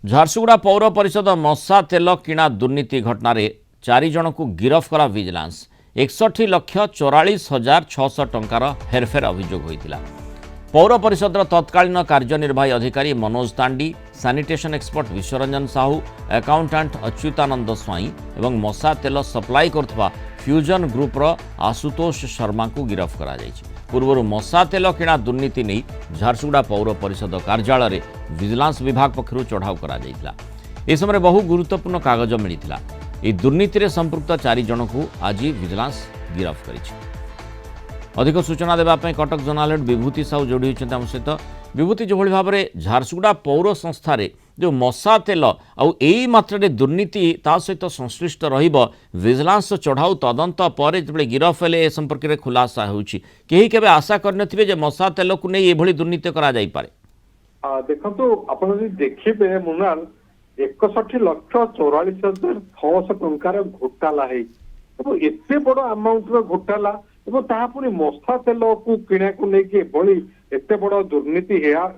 ଝାରସୁଗୁଡ଼ା ପୌର ପରିଷଦ ମଶା ତେଲ କିଣା ଦୁର୍ନୀତି ଘଟଣାରେ 4 ଜଣଙ୍କୁ ଗିରଫ କଲା ଭିଜିଲାନ୍ସ। 61,44,600 ଟଙ୍କାର ହେରଫେର ଅଭିଯୋଗ ହୋଇଥିଲା। ପୌର ପରିଷଦର ତତ୍କାଳୀନ କାର୍ଯ୍ୟନିର୍ବାହୀ ଅଧିକାରୀ Manoj Tandi, sanitation expert Biswaranjan Sahu, accountant Achyutananda Swain ଏବଂ ମଶା ତେଲ ସପ୍ଲାଇ କରୁଥିବା ଫ୍ୟୁଜନ ଗ୍ରୁପର ଆଶୁତୋଷ ଶର୍ମାଙ୍କୁ ଗିରଫ କରାଯାଇଛି। ପୂର୍ବରୁ ମଶା ତେଲ କିଣା ଦୁର୍ନୀତି ନେଇ ଝାରସୁଗୁଡ଼ା ପୌର ପରିଷଦ କାର୍ଯ୍ୟାଳୟରେ ଭିଜିଲାନ୍ସ ବିଭାଗ ପକ୍ଷରୁ ଚଢ଼ାଉ କରାଯାଇଥିଲା। ଏହି ସମୟରେ ବହୁ ଗୁରୁତ୍ୱପୂର୍ଣ୍ଣ କାଗଜ ମିଳିଥିଲା। ଏହି ଦୁର୍ନୀତିରେ ସମ୍ପୃକ୍ତ 4 ଜଣଙ୍କୁ ଆଜି ଭିଜିଲାନ୍ସ ଗିରଫ କରିଛି। ଅଧିକ ସୂଚନା ଦେବା ପାଇଁ କଟକ ଜୋନାଲ ହେଡ୍ ବିଭୂତି ସାହୁ ଯୋଡ଼ି ହୋଇଛନ୍ତି ଆମ ସହିତ। ବିଭୂତି, ଯେଭଳି ଭାବରେ ଝାରସୁଗୁଡ଼ା ପୌର ସଂସ୍ଥାରେ ଯେଉଁ ମଶା ତେଲ ଆଉ ଏଇ ମାତ୍ରାରେ ଦୁର୍ନୀତି ତା ସହିତ ସଂଶ୍ଳିଷ୍ଟ ରହିବ, ଭିଜିଲାନ୍ସ ଚଢ଼ାଉ ତଦନ୍ତ ପରେ ଯେତେବେଳେ ଗିରଫ ହେଲେ ଏ ସମ୍ପର୍କରେ ଖୁଲାସା ହେଉଛି। କେହି କେବେ ଆଶା କରିନଥିବେ ଯେ ମଶା ତେଲକୁ ନେଇ ଏଭଳି ଦୁର୍ନୀତି କରାଯାଇପାରେ। ଦେଖନ୍ତୁ, ଆପଣ ଯଦି ଦେଖିବେ ମୁନାଲ 61,44,600 ଟଙ୍କାର ଘୋଟାଲା ହେଇଛି ଏବଂ ଏତେ ବଡ ଆମାଉଣ୍ଟର ଘୋଟାଲା ଏବଂ ତାହା ପୁଣି ମଶା ତେଲକୁ କିଣାକୁ ନେଇକି ଏଭଳି ଏତେ ବଡ ଦୁର୍ନୀତି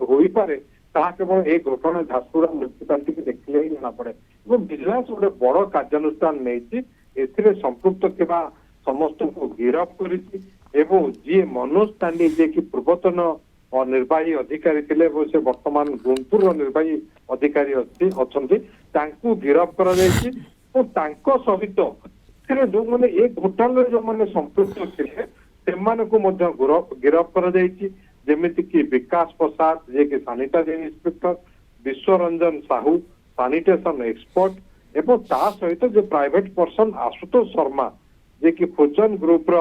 ହୋଇପାରେ ତାହା କେବଳ এই ଘଟଣା ଝାରସୁଗୁଡ଼ା ମ୍ୟୁନିସିପାଲିଟିକୁ ଦେଖିଲେ ହିଁ ଜଣାପଡେ। ଏବଂ ଭିଜିଲାନ୍ସ ଗୋଟେ ବଡ କାର୍ଯ୍ୟାନୁଷ୍ଠାନ ନେଇଛି, ଏଥିରେ ସମ୍ପୃକ୍ତ ଥିବା ସମସ୍ତଙ୍କୁ ଗିରଫ କରିଛି ଏବଂ ଯିଏ ମନୋଜ ତାଣ୍ଡି ଯିଏକି ପୂର୍ବତନ ନିର୍ବାହୀ ଅଧିକାରୀ ଥିଲେ ଏବଂ ସେ ବର୍ତ୍ତମାନ ଗୁଣପୁରର ନିର୍ବାହୀ ଅଧିକାରୀ ଅଛନ୍ତି, ତାଙ୍କୁ ଗିରଫ କରାଯାଇଛି ଏବଂ ତାଙ୍କ ସହିତ ଯୋଉମାନେ ଏ ଘୋଟାଲାରେ ଯୋଉମାନେ ସମ୍ପୃକ୍ତ ଥିଲେ ସେମାନଙ୍କୁ ମଧ୍ୟ ଗିରଫ କରାଯାଇଛି। ଯେମିତିକି ବିକାଶ ପ୍ରସାଦ ଯିଏକି sanitary inspector, Biswaranjan Sahu sanitation expert ଏବଂ ତା ସହିତ ଯେ ପ୍ରାଇଭେଟ ପର୍ସନ ଆଶୁତୋଷ ଶର୍ମା ଯିଏକି ଫ୍ୟୁଜନ ଗ୍ରୁପର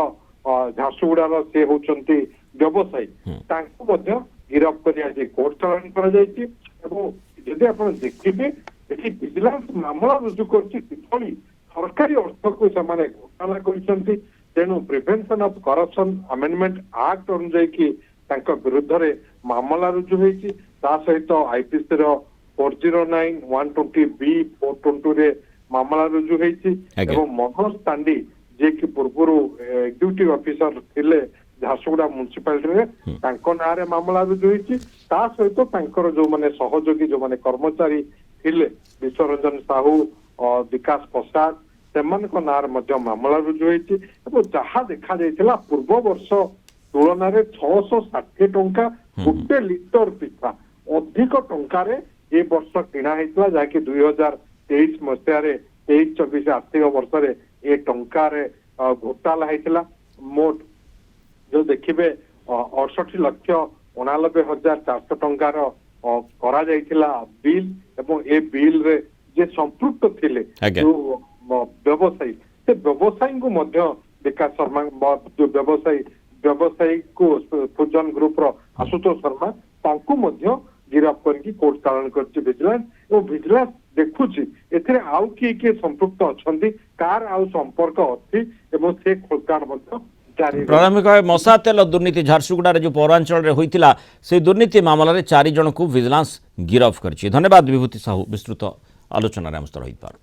ଝାରସୁଗୁଡ଼ାର ସେ ହଉଛନ୍ତି ବ୍ୟବସାୟୀ, ତାଙ୍କୁ ମଧ୍ୟ ଗିରଫ କରି ଆଜି କୋର୍ଟ ଚାଲାଣ କରାଯାଇଛି। ଏବଂ ଯଦି ଆପଣ ଦେଖିବେ ଏଠି ଭିଜିଲାନ୍ସ ମାମଲା ରୁଜୁ କରୁଛି କିଭଳି ସରକାରୀ ଅର୍ଥକୁ ସେମାନେ ଘୋଟାଲା କରିଛନ୍ତି। ତେଣୁ prevention of corruption amendment act ଅନୁଯାୟୀ ତାଙ୍କ ବିରୁଦ୍ଧରେ ମାମଲା ରୁଜୁ ହୋଇଛି। ତା ସହିତ ଆଇପିସିର 409, 120B, 422ରେ ମାମଲା ରୁଜୁ ହୋଇଛି ଏବଂ ମନୋଜ ତାଣ୍ଡି ଯିଏକି ପୂର୍ବରୁ ଏକ୍ଜିକ୍ୟୁଟିଭ ଅଫିସର ଥିଲେ ଝାରସୁଗୁଡ଼ା ମ୍ୟୁନିସିପାଲିଟିରେ, ତାଙ୍କ ନାଁରେ ମାମଲା ରୁଜୁ ହୋଇଛି। ତା ସହିତ ତାଙ୍କର ଯୋଉମାନେ ସହଯୋଗୀ ଯୋଉମାନେ କର୍ମଚାରୀ ଥିଲେ ବିଶ୍ୱରଞ୍ଜନ ସାହୁ, ବିକାଶ ପ୍ରସାଦ, ସେମାନଙ୍କ ନାଁରେ ମଧ୍ୟ ମାମଲା ରୁଜୁ ହୋଇଛି ଏବଂ ଯାହା ଦେଖାଯାଇଥିଲା ପୂର୍ବ ବର୍ଷ ତୁଳନାରେ 660 ଟଙ୍କା ଗୋଟେ ଲିଟର ପିଛା ଅଧିକ ଟଙ୍କାରେ ଏ ବର୍ଷ କିଣା ହେଇଥିଲା, ଯାହାକି 2023 ମସିହାରେ 23-24 ଆର୍ଥିକ ବର୍ଷରେ ଏ ଟଙ୍କାରେ ଘୋଟାଲା ହେଇଥିଲା। ମୋଟ ଯୋଉ ଦେଖିବେ 68,89,400 ଟଙ୍କାର କରାଯାଇଥିଲା ବିଲ୍ ଏବଂ ଏ ବିଲରେ ଯେ ସମ୍ପୃକ୍ତ ଥିଲେ ଯୋଉ ବ୍ୟବସାୟୀ, ସେ ବ୍ୟବସାୟୀଙ୍କୁ ମଧ୍ୟ ବିକାଶ ଶର୍ମା ଯୋଉ ବ୍ୟବସାୟୀକୁ ଫ୍ୟୁଜନ ଗ୍ରୁପର ଆଶୁତୋଷ ଶର୍ମା ତାଙ୍କୁ ମଧ୍ୟ ଗିରଫ କରିକି କୋର୍ଟ ଚାଲାଣ କରିଛି ଭିଜିଲାନ୍ସ। ଏବଂ ଭିଜିଲାନ୍ସ ଦେଖୁଛି ଏଥିରେ ଆଉ କିଏ ସମ୍ପୃକ୍ତ ଅଛନ୍ତି, କାହାର ଆଉ ସମ୍ପର୍କ ଅଛି ଏବଂ ସେ ଖୋଳତାଡ଼ ମଧ୍ୟ ଜାରି। ପ୍ରାରମ୍ଭିକ ଭାବେ ମଶା ତେଲ ଦୁର୍ନୀତି ଝାରସୁଗୁଡ଼ାରେ ଯେଉଁ ପୌରାଞ୍ଚଳରେ ହୋଇଥିଲା ସେହି ଦୁର୍ନୀତି ମାମଲାରେ 4 ଜଣଙ୍କୁ ଭିଜିଲାନ୍ସ ଗିରଫ କରିଛି। ଧନ୍ୟବାଦ ବିଭୂତି ସାହୁ, ବିସ୍ତୃତ ଆଲୋଚନାରେ ଆମ ସହିତ ରହିଥିବାରୁ।